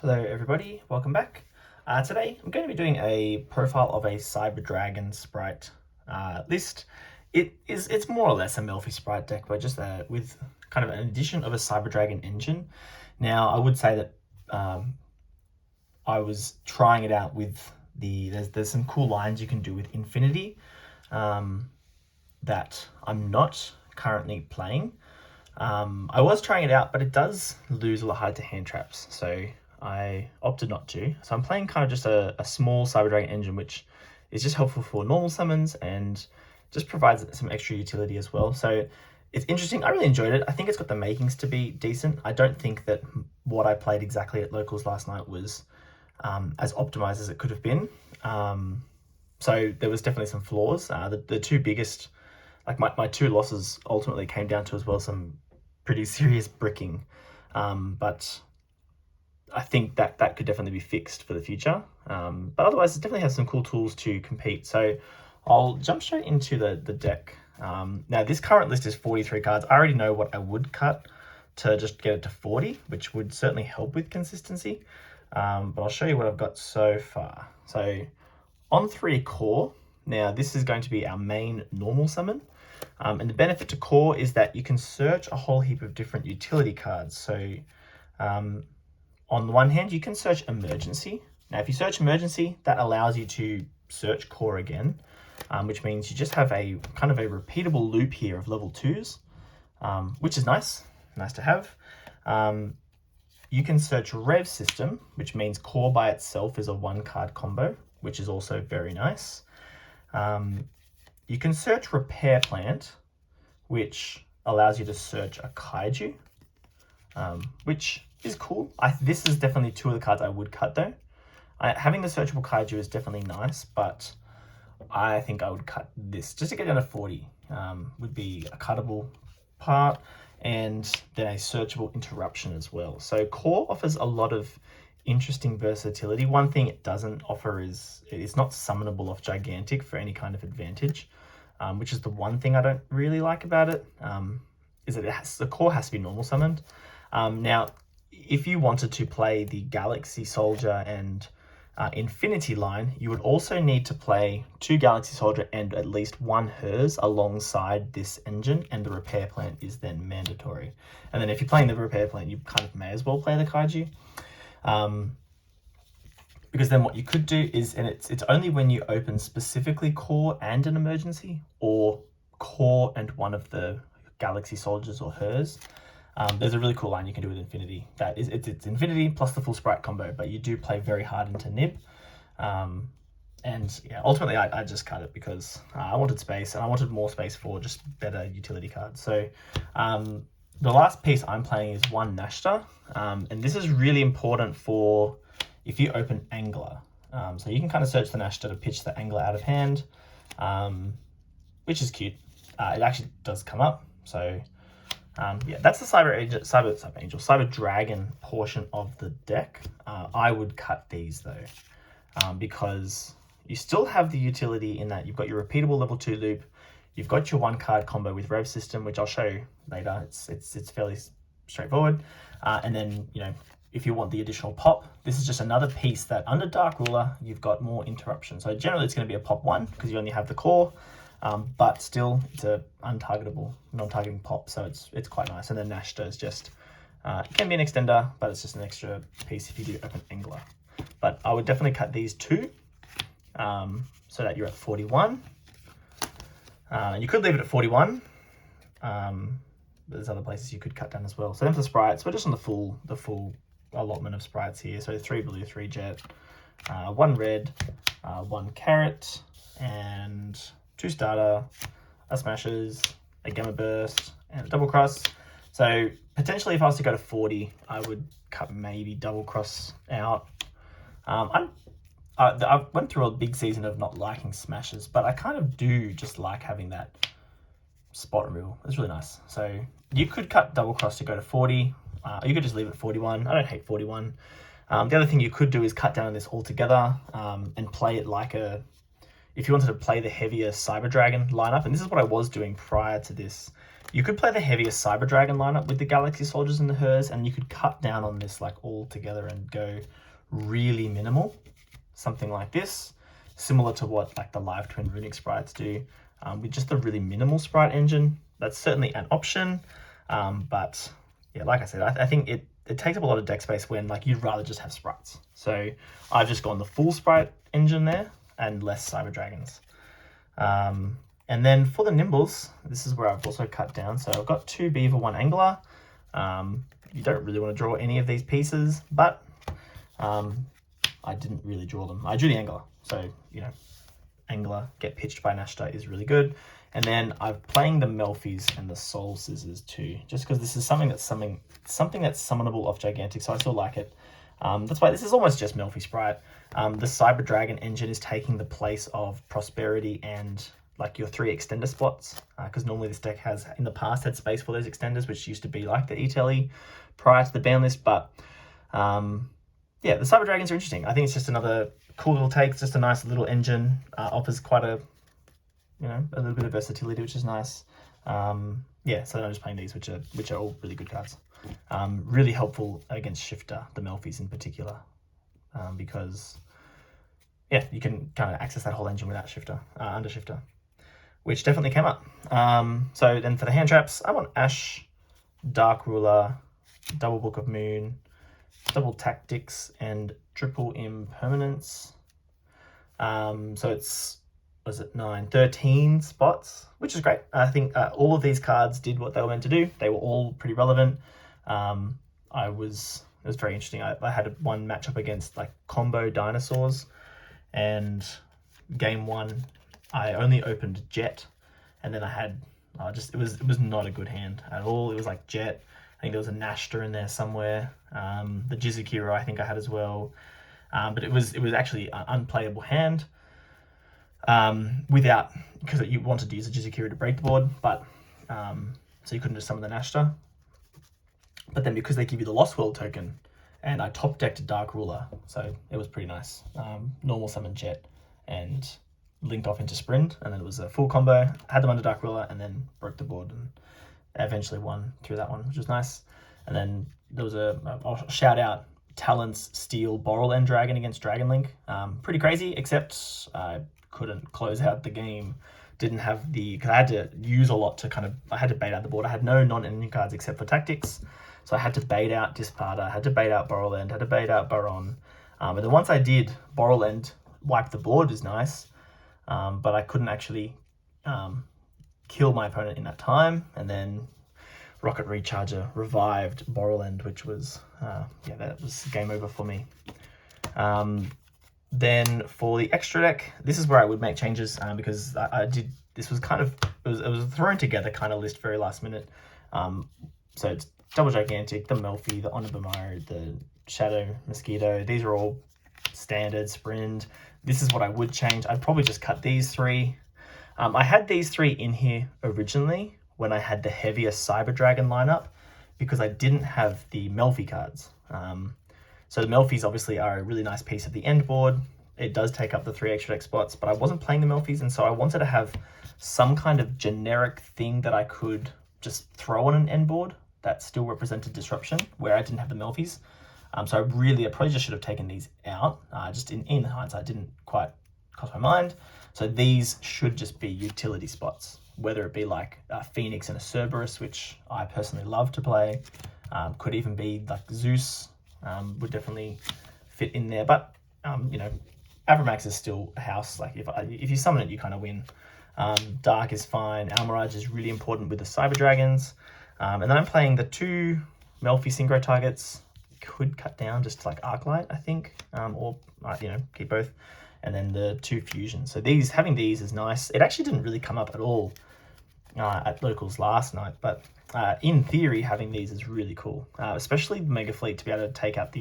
Hello everybody, welcome back. Today I'm going to be doing a profile of a Cyber Dragon Sprite list. It's more or less a Melffy Sprite deck, but just with kind of an addition of a Cyber Dragon engine. Now I would say that I was trying it out with there's some cool lines you can do with Infinity that I'm not currently playing. I was trying it out, but it does lose a lot harder to hand traps, so I opted not to. So I'm playing kind of just a small Cyber Dragon engine, which is just helpful for normal summons and just provides some extra utility as well. So it's interesting. I really enjoyed it. I think it's got the makings to be decent. I don't think that what I played exactly at locals last night was as optimized as it could have been. So there was definitely some flaws. The two biggest, like my two losses ultimately came down to as well some pretty serious bricking. But I think that could definitely be fixed for the future. But otherwise, it definitely has some cool tools to compete. So I'll jump straight into the deck. Now, this current list is 43 cards. I already know what I would cut to just get it to 40, which would certainly help with consistency. But I'll show you what I've got so far. So on 3 core, now this is going to be our main normal summon. And the benefit to core is that you can search a whole heap of different utility cards. So on the one hand, you can search emergency. Now, if you search emergency, that allows you to search core again, which means you just have a kind of a repeatable loop here of level 2s, which is nice to have. You can search rev system, which means core by itself is a 1-card combo, which is also very nice. You can search repair plant, which allows you to search a kaiju, which is cool. This is definitely 2 of the cards I would cut though. Having the searchable kaiju is definitely nice, but I think I would cut this just to get down to 40. Would be a cuttable part and then a searchable interruption as well. So core offers a lot of interesting versatility. One thing it doesn't offer is it's not summonable off gigantic for any kind of advantage, which is the one thing I don't really like about it. Is that the core has to be normal summoned. Now, if you wanted to play the Galaxy Soldier and Infinity line, you would also need to play 2 Galaxy Soldier and at least 1 hers alongside this engine, and the repair plant is then mandatory. And then if you're playing the repair plant, you kind of may as well play the kaiju. Because then what you could do is, and it's only when you open specifically core and an emergency, or core and one of the Galaxy Soldiers or hers. There's a really cool line you can do with Infinity. That is, it's Infinity plus the full Sprite combo, but you do play very hard into Nib. And yeah, ultimately I just cut it because I wanted space, and I wanted more space for just better utility cards. So the last piece I'm playing is 1 Nashta, and this is really important for if you open Angler. So you can kind of search the Nashta to pitch the Angler out of hand, which is cute. It actually does come up. So yeah, that's the Cyber Dragon portion of the deck. I would cut these though, because you still have the utility in that you've got your repeatable level 2 loop, you've got your 1-card combo with rev system, which I'll show you later. It's fairly straightforward, and then if you want the additional pop, this is just another piece that under Dark Ruler you've got more interruption. So generally it's going to be a pop 1 because you only have the core. But still, it's a untargetable, non-targeting pop, so it's quite nice. And then Nashta is just, it can be an extender, but it's just an extra piece if you do open Angler. But I would definitely cut these 2, so that you're at 41. You could leave it at 41. There's other places you could cut down as well. So then for sprites, we're just on the full allotment of sprites here. So 3 blue, 3 jet, 1 red, 1 carrot, and 2 starter, a smashers, a gamma burst, and a double cross. So potentially if I was to go to 40, I would cut maybe double cross out. I went through a big season of not liking smashers, but I kind of do just like having that spot removal. It's really nice. So you could cut double cross to go to 40. You could just leave it at 41. I don't hate 41. The other thing you could do is cut down on this altogether, and play it like if you wanted to play the heavier Cyber Dragon lineup, and this is what I was doing prior to this, You could play the heaviest Cyber Dragon lineup with the Galaxy Soldiers and the Hers, and you could cut down on this like all together and go really minimal. Something like this, similar to what like the Live Twin Runic Sprites do, with just a really minimal Sprite engine. That's certainly an option, but yeah, like I said, I think it takes up a lot of deck space when like you'd rather just have Sprites. So I've just gone the full Sprite engine there and less Cyber Dragons. And then for the Nimbles, this is where I've also cut down. So I've got 2 Beaver, 1 Angler. You don't really want to draw any of these pieces, but I didn't really draw them. I drew the Angler. So, you know, Angler, get pitched by Nashta is really good. And then I'm playing the Melffys and the Soul Scissors too, just because this is something that's summonable off Gigantic, so I still like it. That's why this is almost just Melffy Sprite. The Cyber Dragon engine is taking the place of Prosperity and like your 3 extender spots, because normally this deck has in the past had space for those extenders, which used to be like the E-Telly prior to the ban list. But yeah, the Cyber Dragons are interesting. I think it's just another cool little take. It's just a nice little engine. Offers quite a, you know, a little bit of versatility, which is nice. Yeah, so I'm just playing these, which are all really good cards. Really helpful against Shifter, the Melffys in particular, because yeah, you can kind of access that whole engine without Shifter, under Shifter, which definitely came up. So then for the hand traps, I want Ash, Dark Ruler, Double Book of Moon, Double Tactics, and Triple Impermanence. So it's, was it 13 spots, which is great. I think all of these cards did what they were meant to do. They were all pretty relevant. It was very interesting. I had one matchup against like combo dinosaurs, and game 1, I only opened Jet, and then I had it was not a good hand at all. It was like Jet. I think there was a Nashta in there somewhere. The Jizukiro I think I had as well. But it was actually an unplayable hand. Because you wanted to use a Jizukiro to break the board, but so you couldn't just summon the Nashta. But then because they give you the Lost World token, and I top decked a Dark Ruler, so it was pretty nice. Normal summon Jet and linked off into Sprint, and then it was a full combo. Had them under Dark Ruler and then broke the board and eventually won through that one, which was nice. And then there was I'll shout out Talon's Steel Boral End Dragon against Dragon Link. Pretty crazy, except I couldn't close out the game. Didn't have because I had to use a lot to I had to bait out the board. I had no non-enemy cards except for Tactics. So I had to bait out Disparter, had to bait out Boral End, had to bait out Baron. And then once I did, Boral End wiped the board, is nice. But I couldn't actually kill my opponent in that time. And then Rocket Recharger revived Boral End, which was, yeah, that was game over for me. Then for the extra deck, this is where I would make changes because this was it was a thrown together kind of list very last minute. So it's Double Gigantic, the Melffy, the Onibamaro, the Shadow Mosquito. These are all standard Sprint. This is what I would change. I'd probably just cut these 3. I had these 3 in here originally when I had the heaviest Cyber Dragon lineup because I didn't have the Melffy cards. So the Melffys obviously are a really nice piece of the end board. It does take up the 3 extra deck spots, but I wasn't playing the Melffys, and so I wanted to have some kind of generic thing that I could just throw on an end board that still represented disruption where I didn't have the Melffys. So I probably just should have taken these out. Just in hindsight, didn't quite cross my mind. So these should just be utility spots, whether it be like a Phoenix and a Cerberus, which I personally love to play. Could even be like Zeus, would definitely fit in there. But, you know, Avramax is still a house. Like if you summon it, you kind of win. Dark is fine. Almirage is really important with the Cyber Dragons. And then I'm playing the 2 Melffy Synchro targets. Could cut down just to like Arclight, I think, or you know, keep both. And then the 2 Fusions. So having these is nice. It actually didn't really come up at all at locals last night, but in theory, having these is really cool, especially Mega Fleet to be able to take out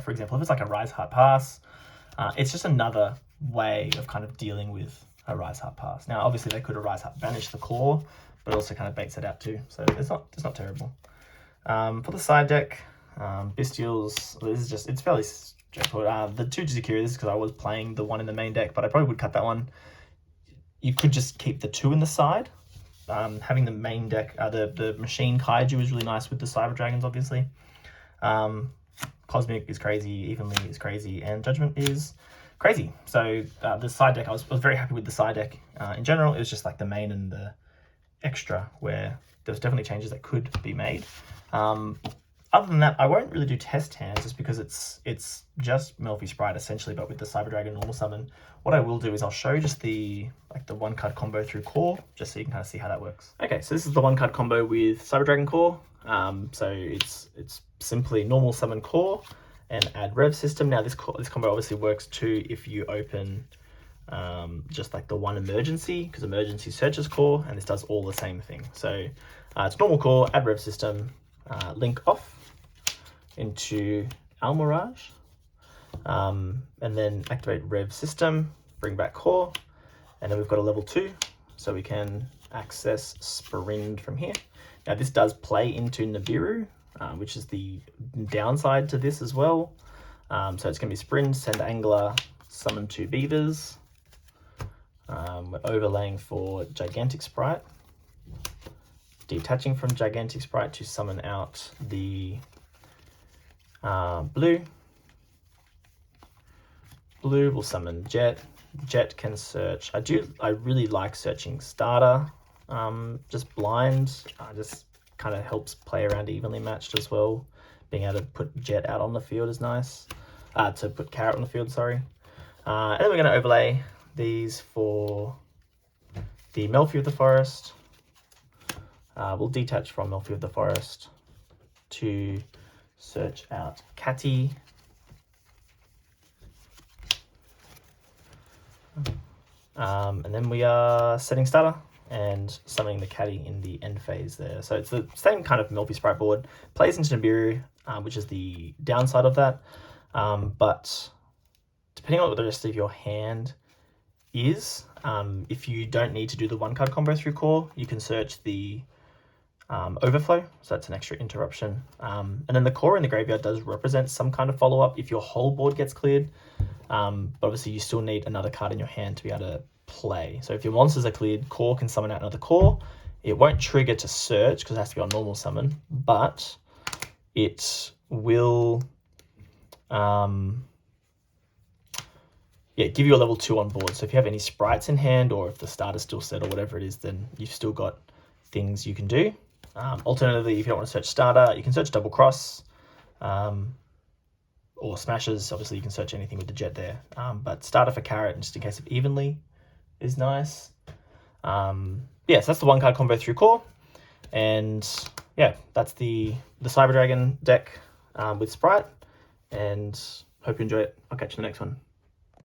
for example, if it's like a Rise Heart Pass, it's just another way of kind of dealing with a Rise Heart Pass. Now, obviously, they could have Rise Heart banish the Claw, but also kind of baits it out too. So it's not terrible. For the side deck, Bestials, it's fairly straightforward. The 2 Jizukiro, this is because I was playing the one in the main deck, but I probably would cut that one. You could just keep the 2 in the side. having the main deck, the machine kaiju is really nice with the Cyber Dragons, obviously. Cosmic is crazy, Evenly is crazy, and Judgment is crazy. So the side deck, I was very happy with the side deck. In general, it was just like the main and the extra where there's definitely changes that could be made. Other than that, I won't really do test hands just because it's just Melffy Sprite essentially, but with the Cyber Dragon normal summon. What I will do is I'll show just the one card combo through core, just so you can kind of see how that works. Okay, so this is the one card combo with Cyber Dragon core. So it's simply normal summon core and add rev system. Now this combo obviously works too if you open just like the one emergency, because emergency searches core, and this does all the same thing. So it's normal core, add rev system, link off into Almirage, and then activate rev system, bring back core, and then we've got a level 2, so we can access Sprint from here. Now this does play into Nibiru, which is the downside to this as well. So it's going to be Sprint, send Angler, summon 2 Beavers. We're overlaying for Gigantic Sprite, detaching from Gigantic Sprite to summon out the blue. Blue will summon Jet. Jet can search. I really like searching starter. Just blind. Just kind of helps play around evenly matched as well. Being able to put Jet out on the field is nice. To put Carrot on the field, sorry. And then we're going to overlay these for the Melffy of the Forest. We'll detach from Melffy of the Forest to search out Catty. And then we are setting starter and summoning the Catty in the end phase there. So it's the same kind of Melffy Sprite board. Plays into Nibiru, which is the downside of that. But depending on what the rest of your hand is, if you don't need to do the one card combo through core, you can search the overflow, so that's an extra interruption. And then the core in the graveyard does represent some kind of follow-up if your whole board gets cleared. But obviously you still need another card in your hand to be able to play. So if your monsters are cleared, core can summon out another core. It won't trigger to search because it has to be on normal summon, but it will give you a level 2 on board. So if you have any sprites in hand, or if the starter's still set or whatever it is, then you've still got things you can do. Alternatively, if you don't want to search starter, you can search double cross, or smashes. Obviously you can search anything with the Jet there, but starter for Carrot, just in case of evenly, is nice. So that's the one card combo through core, and yeah, that's the Cyber Dragon deck with Sprite, and hope you enjoy it. I'll catch you in the next one.